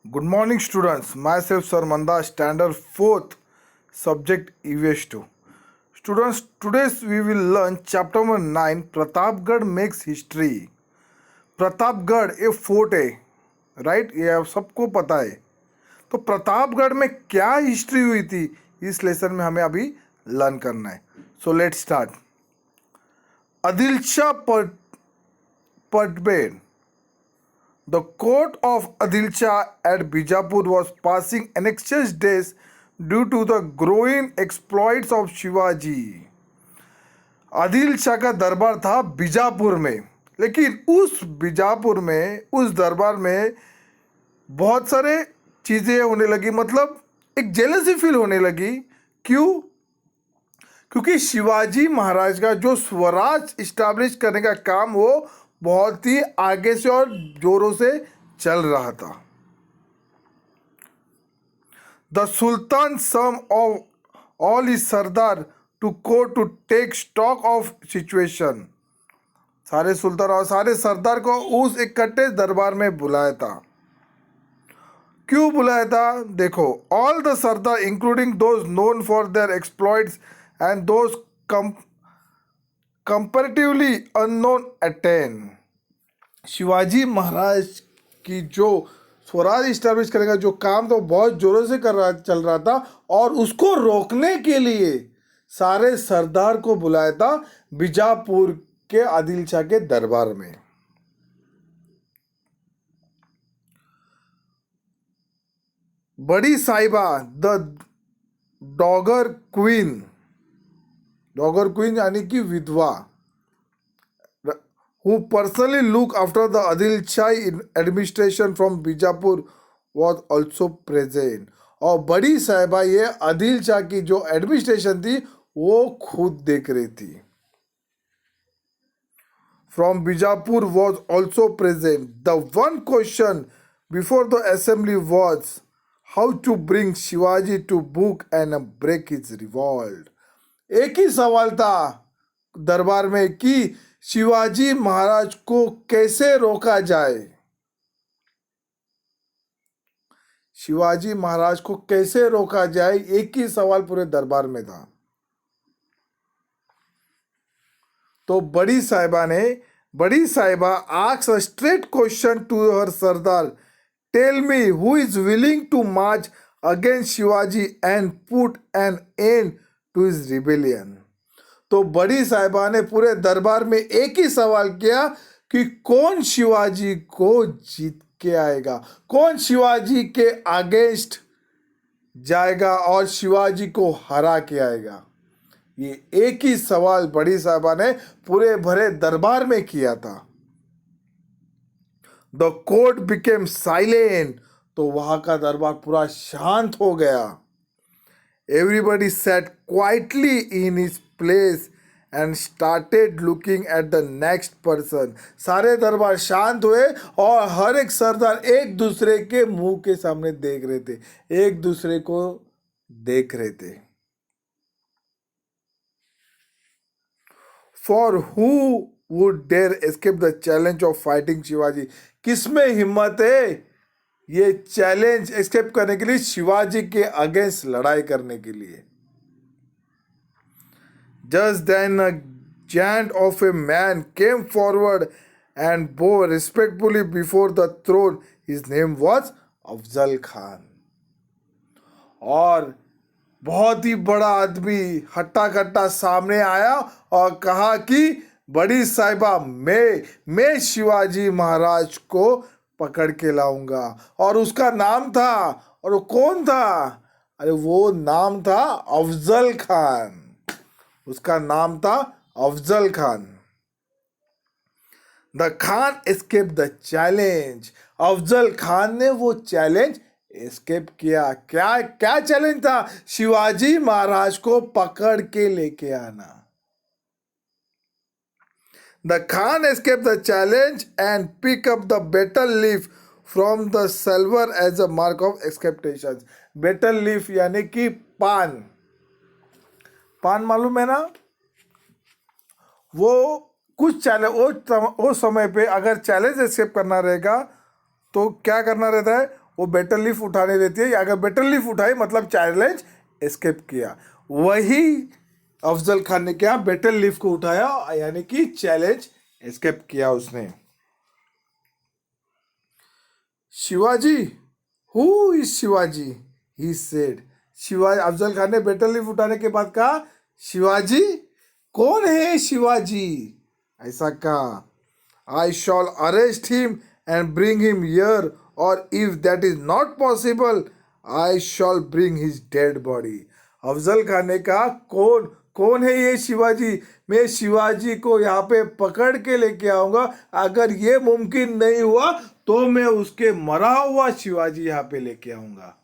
Good morning, students. Myself, Sarmanda, Standard 4th, subject EVS 2. Students, today we will learn chapter number 9 Pratapgarh makes history. Pratapgarh ये fort है, right? ये आप सबको पता है. तो प्रतापगढ़ में क्या हिस्ट्री हुई थी, इस लेसन में हमें अभी लर्न करना है. So let's start. Adil Shah Parvez. The court of Adil Shah at Bijapur was passing anxious days due to the growing exploits of Shivaji. Adil Shah का दरबार था बीजापुर में, लेकिन उस बीजापुर में, उस दरबार में बहुत सारे चीज़ें होने लगी, मतलब एक जेलसी फील होने लगी. क्यों? क्योंकि शिवाजी महाराज का जो स्वराज इस्टेब्लिश करने का काम वो बहुत ही आगे से और जोरों से चल रहा था. The sultan summoned all his sardar to court to take stock of situation. सारे सुल्तान और सारे सरदार को उस इकट्ठे दरबार में बुलाया था. क्यों बुलाया था? देखो, all the sardar including those known for their exploits and those comparatively unknown attend. Shivaji Maharaj की जो स्वराज इस्टेब्लिश करने का जो काम तो बहुत जोरों से चल रहा था, और उसको रोकने के लिए सारे सरदार को बुलाया था बीजापुर के आदिल शाह के दरबार में. बड़ी साहिबा द डॉगर क्वीन यानी कि विधवा, who personally looked after the Adil Shah administration from Bijapur was also present. और बड़ी साहिबा ये आदिल शाह की जो एडमिनिस्ट्रेशन थी वो खुद देख रही थी. From Bijapur was also present. The one question before the assembly was how to bring Shivaji to book and break his revolt. एक ही सवाल था दरबार में कि शिवाजी महाराज को कैसे रोका जाए. शिवाजी महाराज को कैसे रोका जाए, एक ही सवाल पूरे दरबार में था. तो बड़ी साहिबा asked a straight question to her sardar. Tell me who is willing to march against Shivaji and put an end to his rebellion. तो बड़ी साहिबा ने पूरे दरबार में एक ही सवाल किया कि कौन शिवाजी को जीत के आएगा, कौन शिवाजी के अगेंस्ट जाएगा और शिवाजी को हरा के आएगा. ये एक ही सवाल बड़ी साहिबा ने पूरे भरे दरबार में किया था. The court became silent. तो वहां का दरबार पूरा शांत हो गया. Everybody sat quietly in his place and started looking at the next person. सारे दरबार शांत हुए और हर एक सरदार एक दूसरे के मुंह के सामने देख रहे थे, एक दूसरे को देख रहे थे. For who would dare escape the challenge of fighting Shivaji? किसमें हिम्मत है ये चैलेंज एक्सेप्ट करने के लिए, शिवाजी के अगेंस्ट लड़ाई करने के लिए. Just then a giant of a man came forward and bowed respectfully before the throne. His name was Afzal Khan. और बहुत ही बड़ा आदमी हट्टा कट्टा सामने आया और कहा कि बड़ी साहिबा मैं शिवाजी महाराज को पकड़ के लाऊंगा. और उसका नाम था, और वो कौन था? अरे वो नाम था अफजल खान. उसका नाम था Afzal Khan. The Khan escape the challenge. Afzal Khan ने वो चैलेंज एस्केप किया. क्या चैलेंज था? शिवाजी महाराज को पकड़ के लेके आना. The Khan escaped the challenge and picked up the betel leaf from the silver as a mark of acceptance. Betel leaf यानी कि पान मालूम है ना? वो कुछ चैलेंज वो समय पे अगर चैलेंज एक्सेप्ट करना रहेगा तो क्या करना रहता है? वो बेटर लीफ उठाने देती है, अगर बेटर लीफ उठाई मतलब चैलेंज एस्केप किया। वही अफजल खान ने क्या, बेटर लीफ को उठाया, यानी कि चैलेंज एस्केप किया उसने। Shivaji, who is Shivaji, he said. Shivaji, Afzal Khan ने बेटर लीफ उठाने के बाद कहा, शिवाजी, कौन है शिवाजी, ऐसा कहा। I shall arrest him and bring him here, और if that is not possible I shall bring his dead body. Afzal Khan ने कहा, कौन कौन है ये शिवाजी, मैं शिवाजी को यहाँ पे पकड़ के लेके आऊंगा, अगर ये मुमकिन नहीं हुआ तो मैं उसके मरा हुआ शिवाजी यहाँ पे लेके आऊंगा,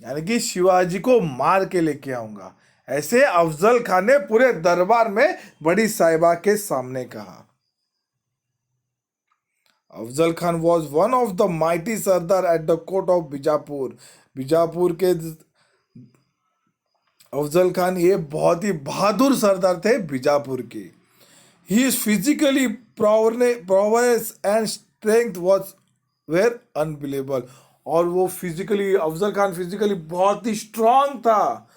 यानी कि शिवाजी को मार के लेके आऊंगा। ऐसे अफजल खान ने पूरे दरबार में बड़ी साहिबा के सामने कहा। Afzal Khan was one of the mighty Sardar at the court of Bijapur. Bijapur के अफजल खान ये बहुत ही बहादुर सरदार थे बीजापुर के। His physically prowess and strength was very unbelievable. और वो फिजिकली, अफजल खान फिजिकली बहुत ही स्ट्रांग था।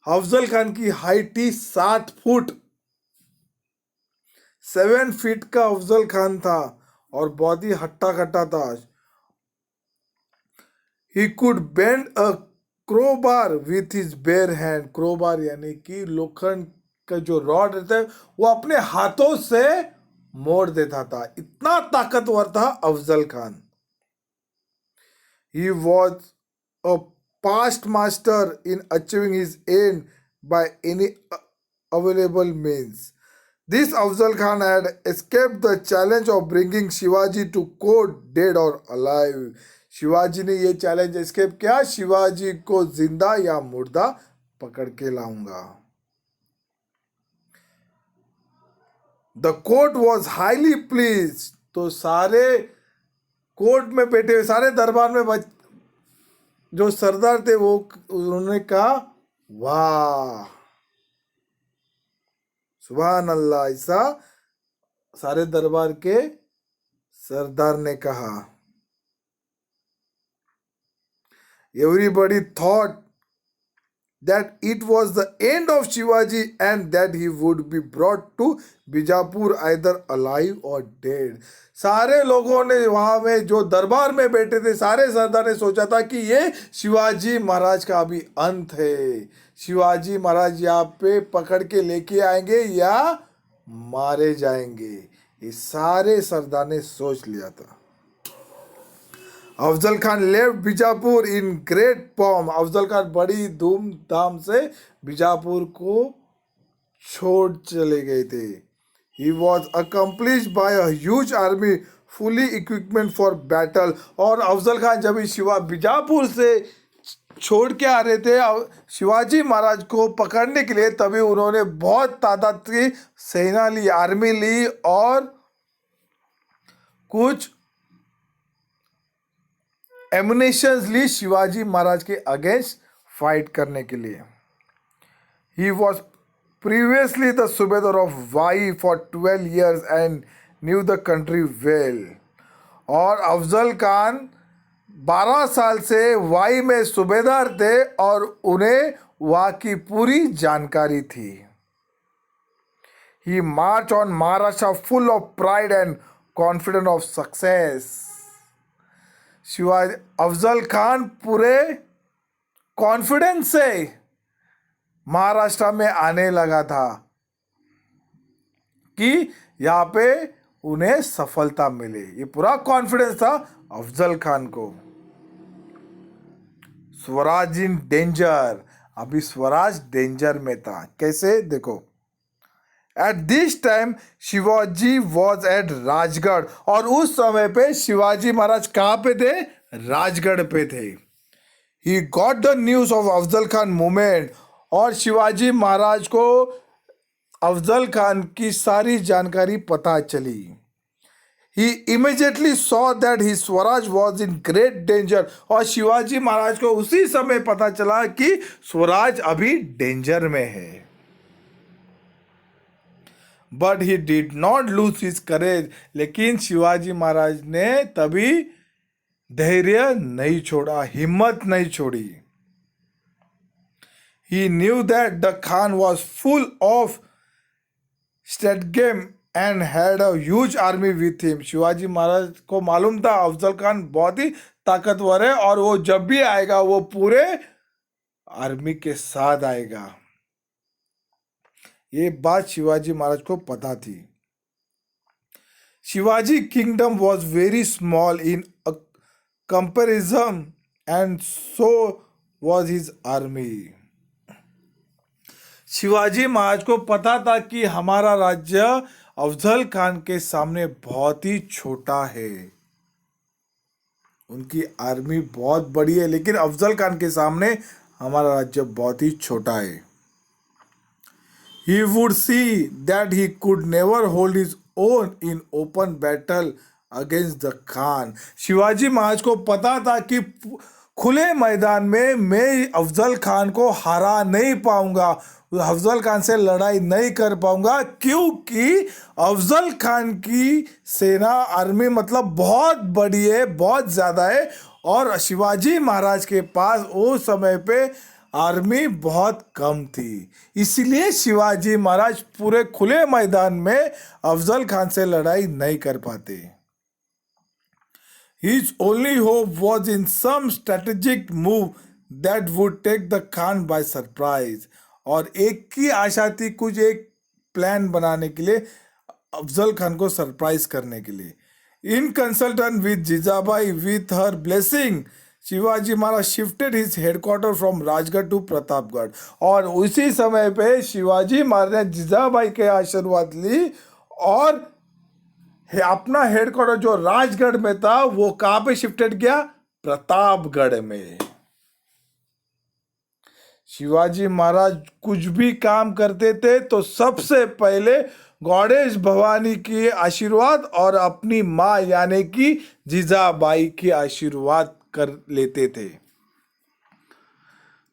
अफजल खान की हाइट ही 7 फुट, 7 फीट का अफजल खान था और बहुत ही हट्टा कट्टा था। He could bend a crowbar with his bare hand. Crowbar यानी कि लोखंड का जो रॉड रहता है वो अपने हाथों से मोड़ देता था, इतना ताकतवर था Afzal Khan. He was a past master in achieving his and by any available means. This Afzal Khan had escaped the challenge of bringing Shivaji to court dead or alive. Shivaji ने ये चैलेंज एस्केप किया, शिवाजी को जिंदा या मुर्दा पकड़ के लाऊंगा। The court was highly please. तो सारे कोर्ट में बैठे हुए, सारे दरबार में जो सरदार थे वो उन्होंने कहा, वाह, सुभान अल्लाह, ऐसा सारे दरबार के सरदार ने कहा। Everybody thought that it was the end of Shivaji and that he would be brought to Bijapur either alive or dead. सारे लोगों ने वहां में जो दरबार में बैठे थे, सारे सरदार ने सोचा था कि ये शिवाजी महाराज का अभी अंत है, शिवाजी महाराज यहाँ पे पकड़ के लेके आएंगे या मारे जाएंगे। ये सारे सरदार ने सोच लिया था। Afzal Khan left Bijapur in great pomp. Afzal Khan बड़ी धूमधाम से बीजापुर को छोड़ चले गए थे। He was accomplished by a huge army fully equipment for battle. और अफजल खान जब बीजापुर से छोड़ के आ रहे थे शिवाजी महाराज को पकड़ने के लिए, तभी उन्होंने बहुत तादाद की सेना ली, आर्मी ली और कुछ एमुनेशंस ली शिवाजी महाराज के अगेंस्ट फाइट करने के लिए। He was previously the subedar of Wai for 12 years and knew the country well. और अफजल खान 12 साल से वाई में सूबेदार थे और उन्हें वहाँ की पूरी जानकारी थी। He march on Maharashtra full of pride and confident of success. Shivaji Afzal Khan पूरे कॉन्फिडेंस से महाराष्ट्र में आने लगा था कि यहाँ पे उन्हें सफलता मिले। ये पूरा कॉन्फिडेंस था अफजल खान को। Swaraj in danger. अभी स्वराज डेंजर में था। कैसे, देखो, at this time Shivaji was at Rajgarh. और उस समय पे शिवाजी महाराज कहाँ पे थे? राजगढ़ पे थे। He got the news of Afzal Khan movement. और शिवाजी महाराज को अफजल खान की सारी जानकारी पता चली। He immediately saw that he swaraj was in great danger. और शिवाजी महाराज को उसी समय पता चला कि स्वराज अभी डेंजर में है। But he did not lose his courage. लेकिन शिवाजी महाराज ने तभी धैर्य नहीं छोड़ा, हिम्मत नहीं छोड़ी। He knew that the Khan was full of stratagem and had a huge army with him. Shivaji Maharaj को मालूम था अफजल खान बहुत ही ताकतवर है और वो जब भी आएगा वो पूरे आर्मी के साथ आएगा। ये बात शिवाजी महाराज को पता थी। Shivaji kingdom was very small in comparison and so was his army. Shivaji Maharaj को पता था कि हमारा राज्य अफजल खान के सामने बहुत ही छोटा है। उनकी आर्मी बहुत बड़ी है लेकिन अफजल खान के सामने हमारा राज्य बहुत ही छोटा है। He would see that he could never hold his own in open battle against the Khan. Shivaji Maharaj को पता था कि खुले मैदान में मैं अफजल खान को हरा नहीं पाऊंगा, अफजल खान से लड़ाई नहीं कर पाऊंगा, क्योंकि अफजल खान की सेना आर्मी मतलब बहुत बड़ी है, बहुत ज़्यादा है और शिवाजी महाराज के पास उस समय पे आर्मी बहुत कम थी। इसलिए शिवाजी महाराज पूरे खुले मैदान में अफजल खान से लड़ाई नहीं कर पाते। His only hope was in some strategic move that would take the Khan by surprise. और एक ही आशा थी, कुछ एक प्लान बनाने के लिए अफजल खान को सरप्राइज करने के लिए। In consultant with Jijabai with her blessing Shivaji Maharaj shifted his headquarter from Rajgarh to Pratapgarh. और उसी समय पे शिवाजी महाराज ने जिजाबाई के आशीर्वाद ली और अपना हेडक्वार्टर जो राजगढ़ में था वो कहां पे शिफ्टेड किया? प्रतापगढ़ में। शिवाजी महाराज कुछ भी काम करते थे तो सबसे पहले गॉडेस भवानी की आशीर्वाद और अपनी माँ यानी कि जिजाबाई की आशीर्वाद कर लेते थे।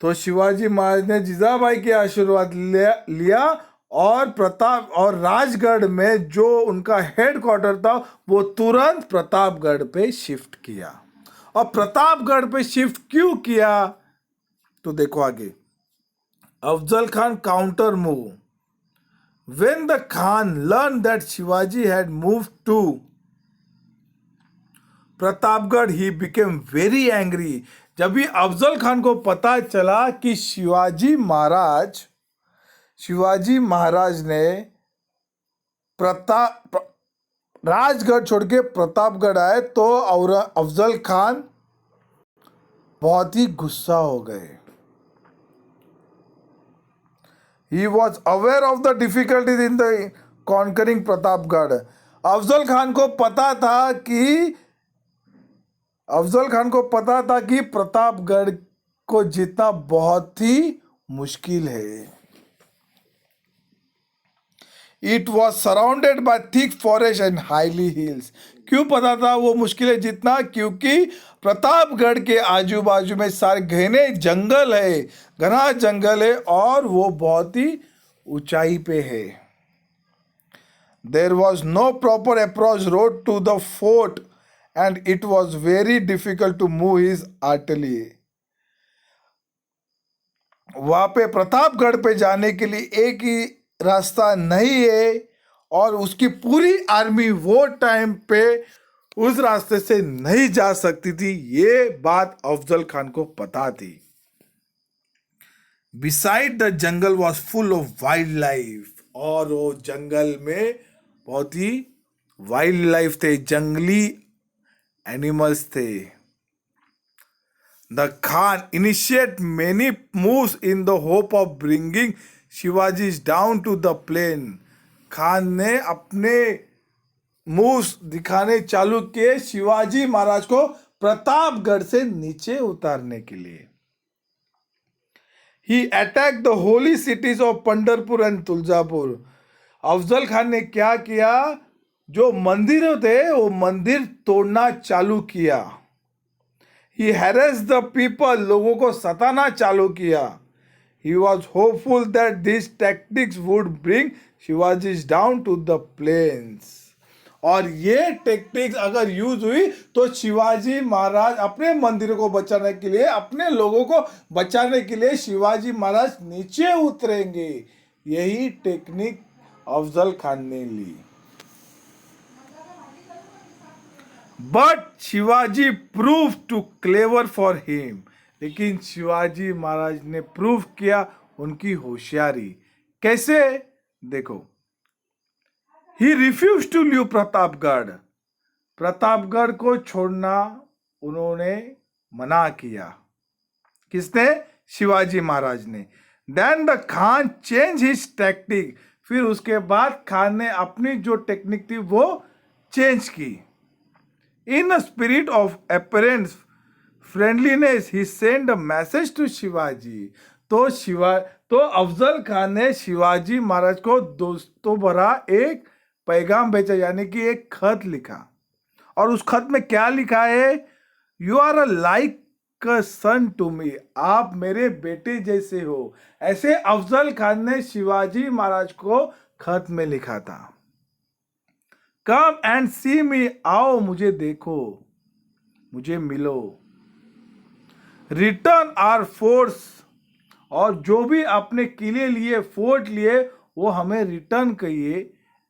तो शिवाजी महाराज ने जिजाबाई के आशीर्वाद लिया और प्रताप और राजगढ़ में जो उनका हेडक्वार्टर था वो तुरंत प्रतापगढ़ पे शिफ्ट किया। और प्रतापगढ़ पे शिफ्ट क्यों किया तो देखो आगे। Afzal Khan counter move. When the Khan learned that Shivaji had moved to Pratapgarh he became very angry। जब भी अफजल खान को पता चला कि शिवाजी महाराज ने राजगढ़ छोड़ के प्रतापगढ़ आए तो और अफजल खान बहुत ही गुस्सा हो गए। He was aware of the difficulties in the conquering Pratapgarh. Afzal Khan को पता था कि प्रतापगढ़ को जीतना बहुत ही मुश्किल है। It was surrounded by thick forest and highly hills। क्यों पता था वो मुश्किल है जीतना? क्योंकि प्रतापगढ़ के आजू बाजू में सारे घने जंगल है, घना जंगल है और वो बहुत ही ऊंचाई पे है। There was no proper approach road to the fort and it was very difficult to move his artillery। वहां पे प्रतापगढ़ पे जाने के लिए एक ही रास्ता नहीं है और उसकी पूरी आर्मी वो टाइम पे उस रास्ते से नहीं जा सकती थी। ये बात अफजल खान को पता थी। Beside the jungle was full of wildlife। और वो जंगल में बहुत ही वाइल्ड लाइफ थे, जंगली एनिमल्स थे। The Khan initiated many moves in the hope of bringing Shivaji down to the plain। Khan ने अपने मूव्स दिखाने चालू किए शिवाजी महाराज को प्रतापगढ़ से नीचे उतारने के लिए। He attacked the holy cities of Pandharpur and Tuljapur. Afzal Khan ने क्या किया? जो मंदिर थे वो मंदिर तोड़ना चालू किया। He harassed the people, लोगों को सताना चालू किया। He was hopeful that these tactics would bring Shivaji down to the plains। और ये टेक्निक अगर यूज हुई तो शिवाजी महाराज अपने मंदिरों को बचाने के लिए, अपने लोगों को बचाने के लिए शिवाजी महाराज नीचे उतरेंगे। यही टेक्निक अफजल खान ने ली। But Shivaji prove too clever for him, लेकिन शिवाजी महाराज ने प्रूव किया उनकी होशियारी। कैसे? देखो, he refuse to leave Pratapgarh, Pratapgarh को छोड़ना उन्होंने मना किया। किसने? शिवाजी महाराज ने। Then the Khan change his technique, फिर उसके बाद खान ने अपनी जो टेक्निक थी वो चेंज की। In a spirit of apparent friendliness he send a message to Shivaji. तो अफजल खान ने शिवाजी महाराज को दोस्तों भरा एक पैगाम भेजा, यानी कि एक खत लिखा। और उस खत में क्या लिखा है? You are a like a son to me, आप मेरे बेटे जैसे हो। ऐसे अफजल खान ने शिवाजी महाराज को खत में लिखा था। कम एंड सी मी, आओ मुझे देखो, मुझे मिलो। रिटर्न आर फोर्स, और जो भी आपने किले लिए, फोर्ट लिए, वो हमें रिटर्न कहिए,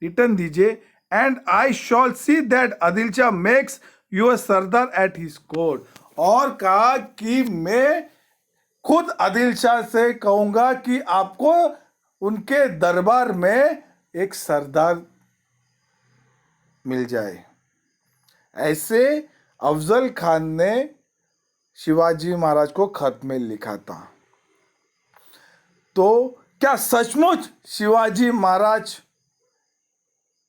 रिटर्न दीजिए। And I shall see that Adil Shah makes your sardar at his court, और कहा कि मैं खुद आदिल शाह से कहूंगा कि आपको उनके दरबार में एक सरदार मिल जाए। ऐसे अफजल खान ने शिवाजी महाराज को खत में लिखा था। तो क्या सचमुच शिवाजी महाराज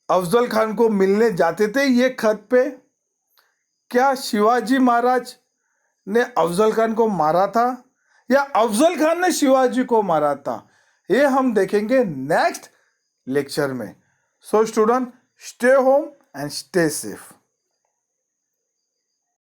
अफजल खान को मिलने जाते थे ये खत पे? क्या शिवाजी महाराज ने अफजल खान को मारा था या अफजल खान ने शिवाजी को मारा था? ये हम देखेंगे नेक्स्ट लेक्चर में। So student, stay home and stay safe.